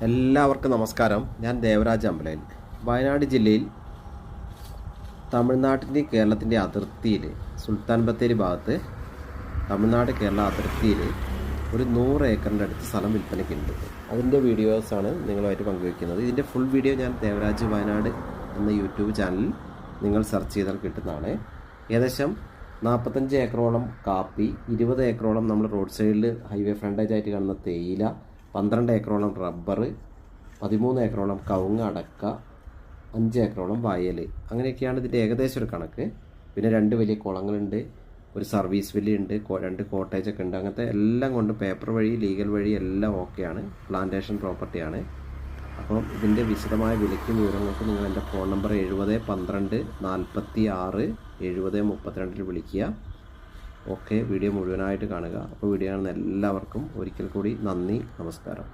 എല്ലാവർക്കും നമസ്കാരം. ഞാൻ ദേവരാജ് അമ്പലയിൽ. വയനാട് ജില്ലയിൽ തമിഴ്നാട്ടിൻ്റെ കേരളത്തിൻ്റെ അതിർത്തിയിൽ സുൽത്താൻ ബത്തേരി ഭാഗത്ത് തമിഴ്നാട് കേരള അതിർത്തിയിൽ ഒരു 100 ഏക്കറിൻ്റെ അടുത്ത് സ്ഥലം വിൽപ്പനയ്ക്കുണ്ട്. അതിൻ്റെ വീഡിയോസാണ് നിങ്ങളുമായിട്ട് പങ്കുവയ്ക്കുന്നത്. ഇതിൻ്റെ ഫുൾ വീഡിയോ ഞാൻ ദേവരാജ് വയനാട് എന്ന യൂട്യൂബ് ചാനലിൽ നിങ്ങൾ സെർച്ച് ചെയ്താൽ കിട്ടുന്നതാണ്. ഏകദേശം 45 ഏക്കറോളം കാപ്പി, 20 ഏക്കറോളം നമ്മൾ റോഡ് സൈഡിൽ ഹൈവേ ഫ്രണ്ടേജ് ആയിട്ട് കാണുന്ന തേയില, 12 ഏക്കറോളം റബ്ബർ, 13 ഏക്കറോളം കവുങ്ങ്, അടക്ക, 5 ഏക്കറോളം വയൽ. അങ്ങനെയൊക്കെയാണ് ഇതിൻ്റെ ഏകദേശം ഒരു കണക്ക്. പിന്നെ 2 വലിയ കുളങ്ങളുണ്ട്, ഒരു സർവീസ് വെല്ലുണ്ട്, 2 കോട്ടേജൊക്കെ ഉണ്ട്. അങ്ങനത്തെ എല്ലാം കൊണ്ട് പേപ്പർ വഴി, ലീഗൽ വഴി എല്ലാം ഓക്കെയാണ്. പ്ലാന്റേഷൻ പ്രോപ്പർട്ടിയാണ്. അപ്പം ഇതിൻ്റെ വിശദമായ വിലയ്ക്കും വിവരങ്ങൾക്കും നിങ്ങൾ എൻ്റെ ഫോൺ നമ്പർ 7012 46 7032 വിളിക്കുക. ഓക്കെ, വീഡിയോ മുഴുവനായിട്ട് കാണുക. അപ്പോൾ വീഡിയോ കാണുന്ന എല്ലാവർക്കും ഒരിക്കൽ കൂടി നന്ദി, നമസ്കാരം.